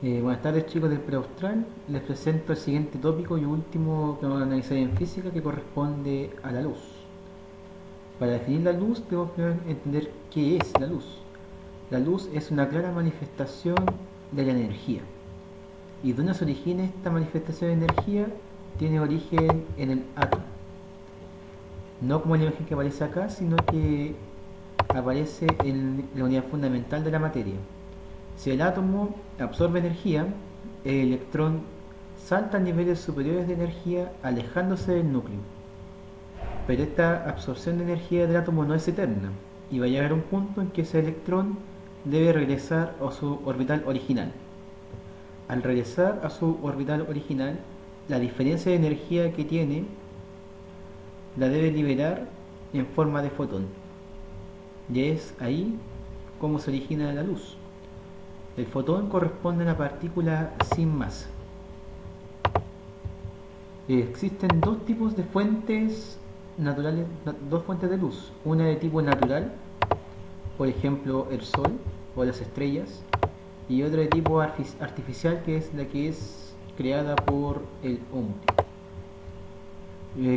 Buenas tardes chicos del Preaustral, les presento el siguiente tópico y último que vamos a analizar en física que corresponde a la luz. Para definir la luz tenemos que entender qué es la luz. La luz es una clara manifestación de la energía. ¿Y dónde se origina esta manifestación de energía? Tiene origen en el átomo. No como la imagen que aparece acá, sino que aparece en la unidad fundamental de la materia. Si el átomo absorbe energía, el electrón salta a niveles superiores de energía alejándose del núcleo. Pero esta absorción de energía del átomo no es eterna y va a llegar a un punto en que ese electrón debe regresar a su orbital original. Al regresar a su orbital original, la diferencia de energía que tiene la debe liberar en forma de fotón. Y es ahí como se origina la luz. El fotón corresponde a una partícula sin masa. Existen dos tipos de fuentes naturales, dos fuentes de luz. Una de tipo natural, por ejemplo el sol o las estrellas, y otra de tipo artificial, que es la que es creada por el hombre.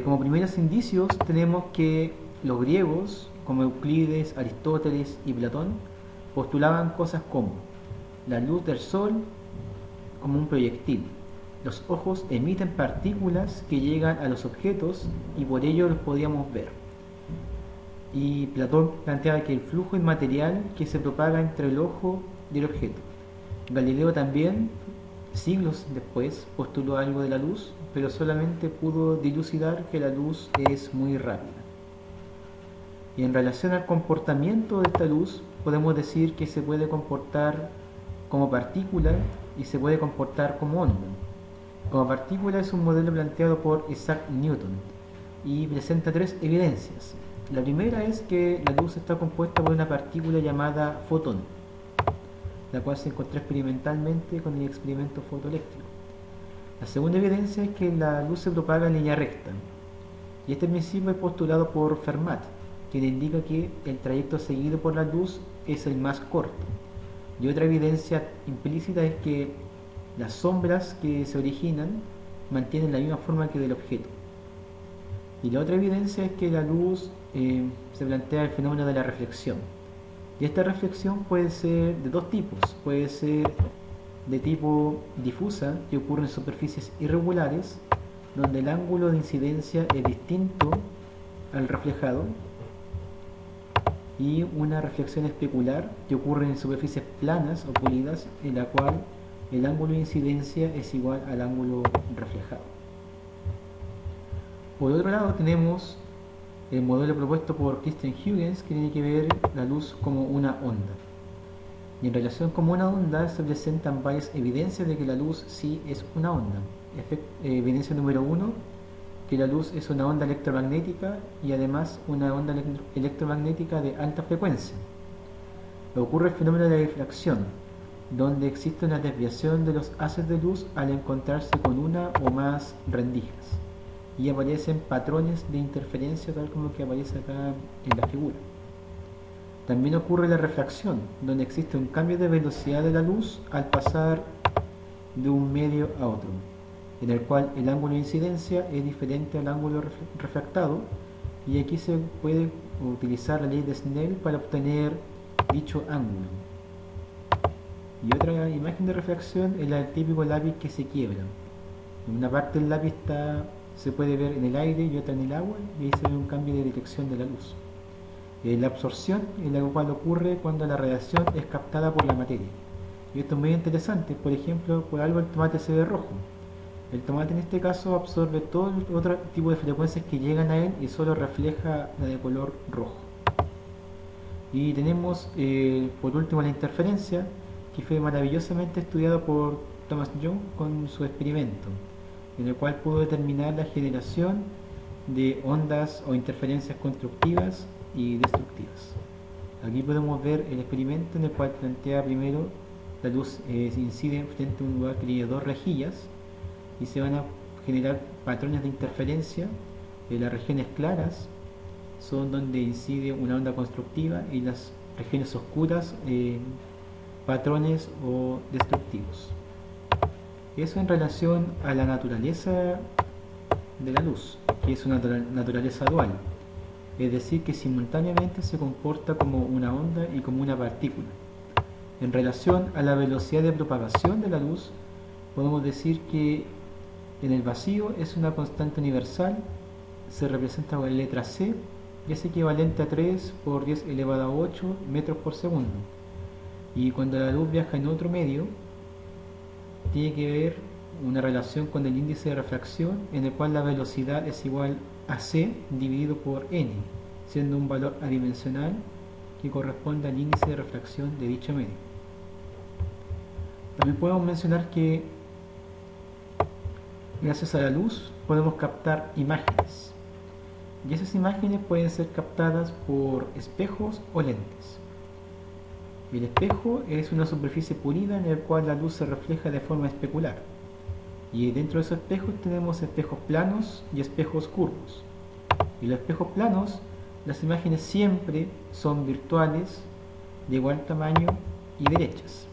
Como primeros indicios tenemos que los griegos, como Euclides, Aristóteles y Platón, postulaban cosas como la luz del sol como un proyectil. Los ojos emiten partículas que llegan a los objetos y por ello los podíamos ver. Y Platón planteaba que el flujo inmaterial que se propaga entre el ojo y el objeto. Galileo también, siglos después, postuló algo de la luz, pero solamente pudo dilucidar que la luz es muy rápida. Y en relación al comportamiento de esta luz, podemos decir que se puede comportar como partícula y se puede comportar como onda. Como partícula es un modelo planteado por Isaac Newton y presenta tres evidencias. La primera es que la luz está compuesta por una partícula llamada fotón, la cual se encontró experimentalmente con el experimento fotoeléctrico. La segunda evidencia es que la luz se propaga en línea recta, y este principio es postulado por Fermat, quien indica que el trayecto seguido por la luz es el más corto. Y otra evidencia implícita es que las sombras que se originan mantienen la misma forma que del objeto. Y la otra evidencia es que la luz se plantea el fenómeno de la reflexión. Y esta reflexión puede ser de dos tipos. Puede ser de tipo difusa, que ocurre en superficies irregulares, donde el ángulo de incidencia es distinto al reflejado, y una reflexión especular, que ocurre en superficies planas o pulidas, en la cual el ángulo de incidencia es igual al ángulo reflejado. Por otro lado tenemos el modelo propuesto por Christian Huygens, que tiene que ver la luz como una onda. Y en relación con una onda se presentan varias evidencias de que la luz sí es una onda. Evidencia número uno, que la luz es una onda electromagnética y además una onda electromagnética de alta frecuencia. Ocurre el fenómeno de la difracción, donde existe una desviación de los haces de luz al encontrarse con una o más rendijas, y aparecen patrones de interferencia tal como que aparece acá en la figura. También ocurre la refracción, donde existe un cambio de velocidad de la luz al pasar de un medio a otro, en el cual el ángulo de incidencia es diferente al ángulo refractado, y aquí se puede utilizar la ley de Snell para obtener dicho ángulo. Y otra imagen de refracción es la del típico lápiz que se quiebra. En una parte del lápiz se puede ver en el aire y otra en el agua, y ahí se ve un cambio de dirección de la luz. La absorción es la cual ocurre cuando la radiación es captada por la materia. Y esto es muy interesante. Por ejemplo, por algo el tomate se ve rojo. El tomate en este caso absorbe todo el otro tipo de frecuencias que llegan a él y solo refleja la de color rojo. Y tenemos por último la interferencia, que fue maravillosamente estudiado por Thomas Young con su experimento, en el cual pudo determinar la generación de ondas o interferencias constructivas y destructivas. Aquí podemos ver el experimento en el cual plantea primero la luz incide frente a un lugar que tiene dos rejillas y se van a generar patrones de interferencia. Las regiones claras son donde incide una onda constructiva y las regiones oscuras patrones o destructivos. Eso en relación a la naturaleza de la luz, que es una naturaleza dual, es decir, que simultáneamente se comporta como una onda y como una partícula. En relación a la velocidad de propagación de la luz, podemos decir que en el vacío es una constante universal, se representa con la letra c y es equivalente a 3 por 10 elevado a 8 metros por segundo. Y cuando la luz viaja en otro medio, tiene que ver una relación con el índice de refracción, en el cual la velocidad es igual a c dividido por n, siendo un valor adimensional que corresponde al índice de refracción de dicho medio. También podemos mencionar que gracias a la luz podemos captar imágenes, y esas imágenes pueden ser captadas por espejos o lentes. El espejo es una superficie pulida en la cual la luz se refleja de forma especular, y dentro de esos espejos tenemos espejos planos y espejos curvos. Y los espejos planos, las imágenes siempre son virtuales, de igual tamaño y derechas.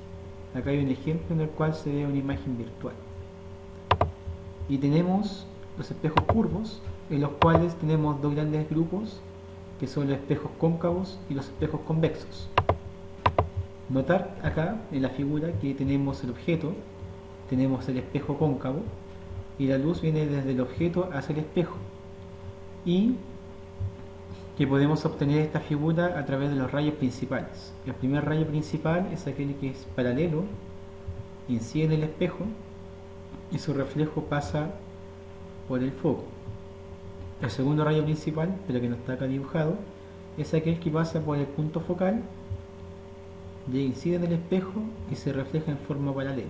Acá hay un ejemplo en el cual se ve una imagen virtual. Y tenemos los espejos curvos, en los cuales tenemos dos grandes grupos, que son los espejos cóncavos y los espejos convexos. Notar acá en la figura que tenemos el objeto, tenemos el espejo cóncavo, y la luz viene desde el objeto hacia el espejo, y que podemos obtener esta figura a través de los rayos principales. El primer rayo principal es aquel que es paralelo, incide en el espejo y su reflejo pasa por el foco. El segundo rayo principal, pero que no está acá dibujado, es aquel que pasa por el punto focal, incide en el espejo y se refleja en forma paralela.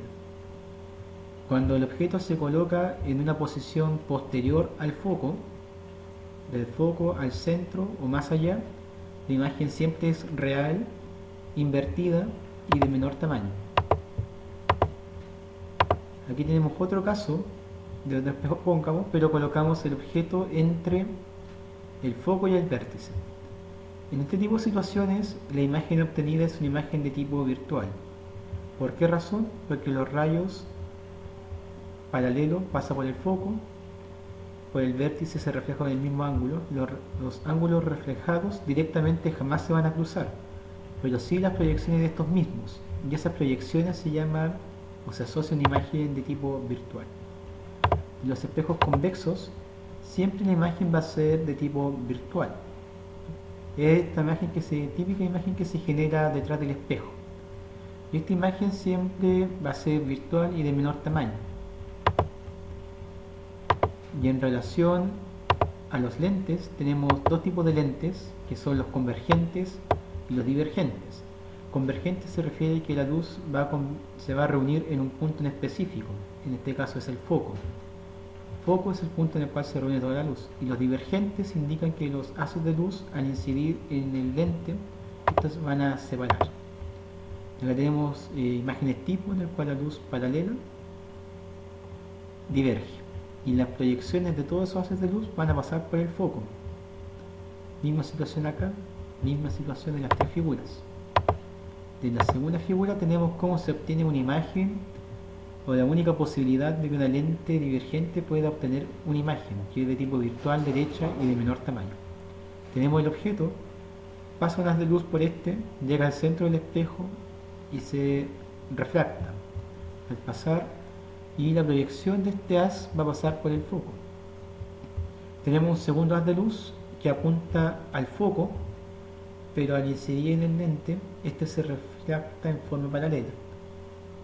Cuando el objeto se coloca en una posición posterior al foco, del foco al centro o más allá, la imagen siempre es real, invertida y de menor tamaño. Aquí tenemos otro caso de otro espejo cóncavo, pero colocamos el objeto entre el foco y el vértice. En este tipo de situaciones, la imagen obtenida es una imagen de tipo virtual. ¿Por qué razón? Porque los rayos paralelos pasan por el foco, por el vértice se refleja en el mismo ángulo. Los ángulos reflejados directamente jamás se van a cruzar, pero sí las proyecciones de estos mismos, y esas proyecciones se llaman o se asocia a una imagen de tipo virtual. En los espejos convexos siempre la imagen va a ser de tipo virtual. Es esta imagen típica imagen que se genera detrás del espejo, y esta imagen siempre va a ser virtual y de menor tamaño. Y en relación a los lentes, tenemos dos tipos de lentes, que son los convergentes y los divergentes. Convergente se refiere a que la luz se va a reunir en un punto en específico, en este caso es el foco. Foco es el punto en el cual se reúne toda la luz, y los divergentes indican que los haces de luz, al incidir en el lente, estos van a separar. Acá tenemos imágenes tipo en el cual la luz paralela diverge, y las proyecciones de todos esos haces de luz van a pasar por el foco. Misma situación acá, misma situación en las tres figuras. De la segunda figura tenemos cómo se obtiene una imagen, o la única posibilidad de que una lente divergente pueda obtener una imagen, que es de tipo virtual, derecha y de menor tamaño. Tenemos el objeto, pasa un haz de luz por este, llega al centro del espejo y se refracta al pasar, y la proyección de este haz va a pasar por el foco. Tenemos un segundo haz de luz que apunta al foco, pero al incidir en el lente, este se refracta en forma paralela.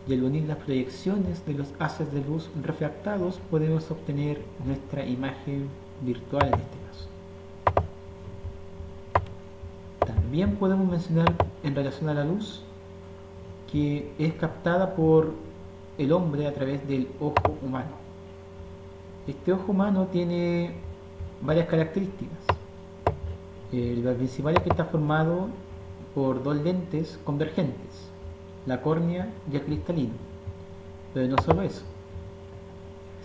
Y al unir las proyecciones de los haces de luz refractados, podemos obtener nuestra imagen virtual en este caso. También podemos mencionar en relación a la luz que es captada por el hombre a través del ojo humano. Este ojo humano tiene varias características. La principal es que está formado por dos lentes convergentes, la córnea y el cristalino. Pero no solo eso,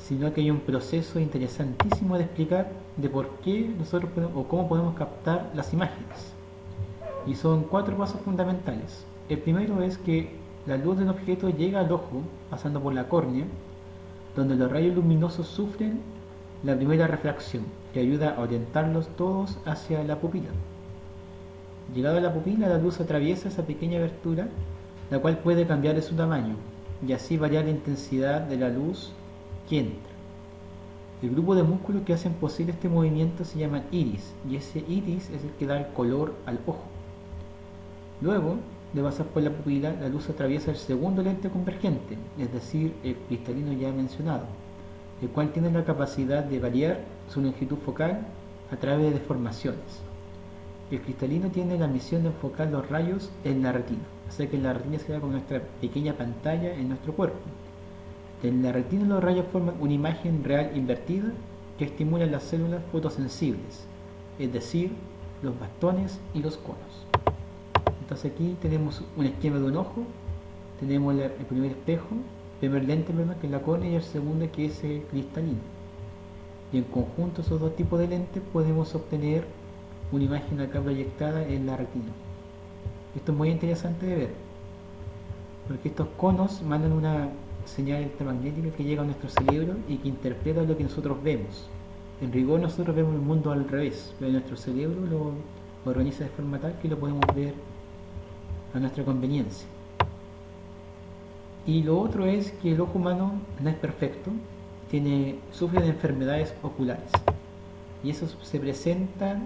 sino que hay un proceso interesantísimo de explicar de por qué nosotros podemos, o cómo podemos captar las imágenes. Y son 4 pasos fundamentales. El primero es que la luz de un objeto llega al ojo pasando por la córnea, donde los rayos luminosos sufren la primera refracción, que ayuda a orientarlos todos hacia la pupila. Llegado a la pupila, la luz atraviesa esa pequeña abertura, la cual puede cambiar de su tamaño, y así variar la intensidad de la luz que entra. El grupo de músculos que hacen posible este movimiento se llaman iris, y ese iris es el que da el color al ojo. Luego de pasar por la pupila, la luz atraviesa el segundo lente convergente, es decir, el cristalino ya mencionado, el cual tiene la capacidad de variar su longitud focal a través de deformaciones. El cristalino tiene la misión de enfocar los rayos en la retina, o sea que la retina sería como nuestra pequeña pantalla en nuestro cuerpo. En la retina los rayos forman una imagen real invertida que estimula las células fotosensibles, es decir, los bastones y los conos. Entonces aquí tenemos un esquema de un ojo, tenemos el primer espejo, el primer lente, que es la córnea, y el segundo que es el cristalino. Y en conjunto esos dos tipos de lentes podemos obtener una imagen acá proyectada en la retina. Esto es muy interesante de ver, porque estos conos mandan una señal electromagnética que llega a nuestro cerebro y que interpreta lo que nosotros vemos. En rigor nosotros vemos el mundo al revés, pero nuestro cerebro lo organiza de forma tal que lo podemos ver a nuestra conveniencia. Y lo otro es que el ojo humano no es perfecto, sufre de enfermedades oculares, y eso se presenta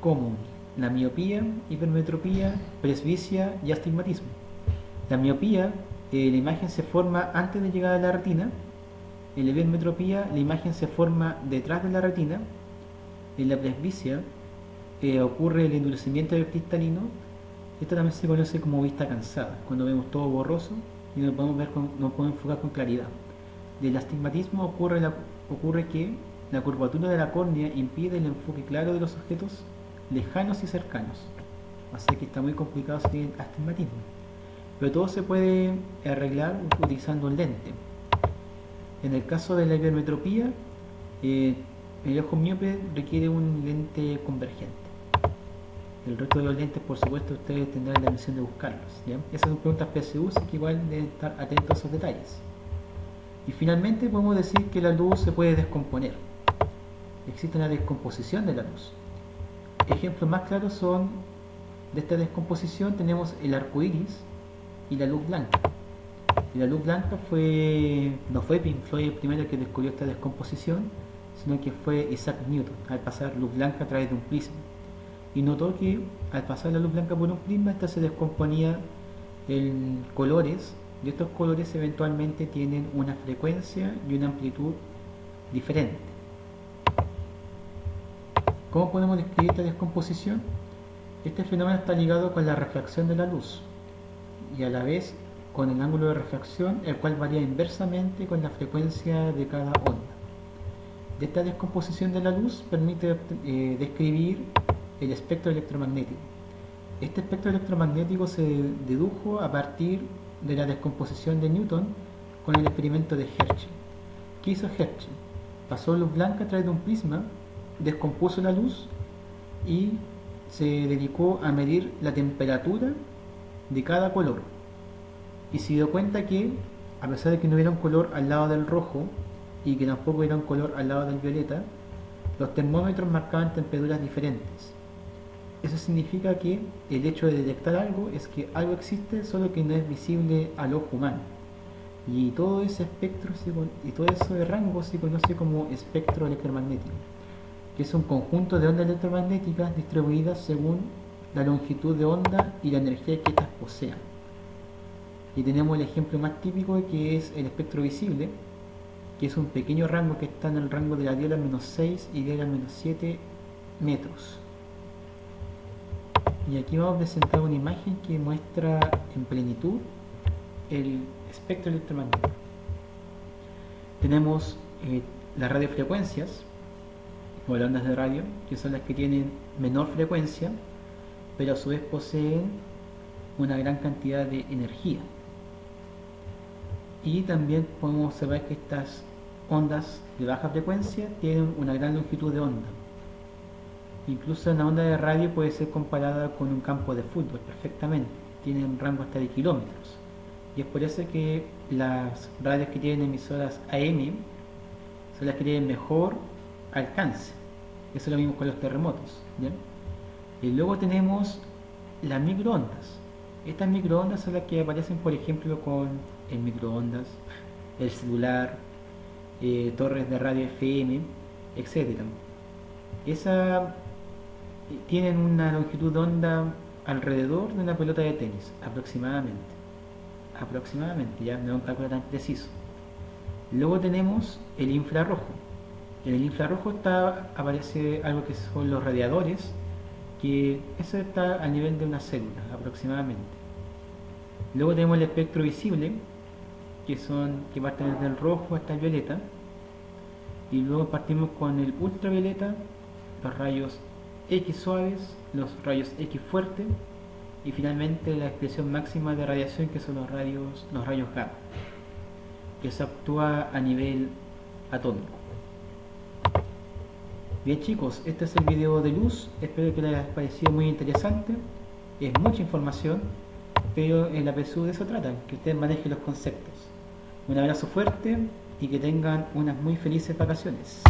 como la miopía, hipermetropía, presbicia y astigmatismo. La miopía, la imagen se forma antes de llegar a la retina. En la hipermetropía, la imagen se forma detrás de la retina. En la presbicia ocurre el endurecimiento del cristalino. Esto también se conoce como vista cansada, cuando vemos todo borroso y no podemos enfocar con claridad. Del astigmatismo ocurre que la curvatura de la córnea impide el enfoque claro de los objetos lejanos y cercanos. O sea que está muy complicado seguir el astigmatismo. Pero todo se puede arreglar utilizando un lente. En el caso de la hipermetropía, el ojo miope requiere un lente convergente. El resto de los lentes, por supuesto, ustedes tendrán la misión de buscarlos, ¿ya? Esas son preguntas PSU, así que igual deben estar atentos a esos detalles. Y finalmente podemos decir que la luz se puede descomponer. Existe una descomposición de la luz. Ejemplos más claros son de esta descomposición tenemos el arco iris y la luz blanca. Y la luz blanca no fue Pink Floyd el primero que descubrió esta descomposición, sino que fue Isaac Newton al pasar luz blanca a través de un prisma. Y notó que al pasar la luz blanca por un prisma, esta se descomponía en colores, y estos colores eventualmente tienen una frecuencia y una amplitud diferente. ¿Cómo podemos describir esta descomposición? Este fenómeno está ligado con la refracción de la luz y a la vez con el ángulo de refracción, el cual varía inversamente con la frecuencia de cada onda. De esta descomposición de la luz permite describir el espectro electromagnético. Este espectro electromagnético se dedujo a partir de la descomposición de Newton con el experimento de Herschel. ¿Qué hizo Herschel? Pasó luz blanca a través de un prisma, descompuso la luz y se dedicó a medir la temperatura de cada color. Y se dio cuenta que, a pesar de que no hubiera un color al lado del rojo y que tampoco hubiera un color al lado del violeta, los termómetros marcaban temperaturas diferentes. Eso significa que el hecho de detectar algo es que algo existe, solo que no es visible al ojo humano. Y todo ese espectro y todo ese rango se conoce como espectro electromagnético, que es un conjunto de ondas electromagnéticas distribuidas según la longitud de onda y la energía que éstas posean. Y tenemos el ejemplo más típico, que es el espectro visible, que es un pequeño rango que está en el rango de la 10 a la menos 6 y 10 a la menos 7 metros. Y aquí vamos a presentar una imagen que muestra en plenitud el espectro electromagnético. Tenemos las radiofrecuencias, o las ondas de radio, que son las que tienen menor frecuencia, pero a su vez poseen una gran cantidad de energía. Y también podemos observar que estas ondas de baja frecuencia tienen una gran longitud de onda. Incluso una onda de radio puede ser comparada con un campo de fútbol perfectamente, tiene un rango hasta de kilómetros. Y es por eso que las radios que tienen emisoras AM son las que tienen mejor alcance. Eso es lo mismo con los terremotos, ¿ya? Y luego tenemos las microondas. Estas microondas son las que aparecen, por ejemplo, con el microondas, el celular, torres de radio FM, etcétera. Esa tienen una longitud de onda alrededor de una pelota de tenis, aproximadamente. Aproximadamente, ya no es un cálculo tan preciso. Luego tenemos el infrarrojo. En el infrarrojo aparece algo que son los radiadores, que eso está a nivel de una célula aproximadamente. Luego tenemos el espectro visible, que parten desde el rojo hasta el violeta, y luego partimos con el ultravioleta, los rayos X suaves, los rayos X fuertes, y finalmente la expresión máxima de radiación, que son los rayos gamma, que se actúa a nivel atómico. Bien chicos, este es el video de luz, espero que les haya parecido muy interesante. Es mucha información, pero en la PSU de eso trata, que ustedes manejen los conceptos. Un abrazo fuerte y que tengan unas muy felices vacaciones.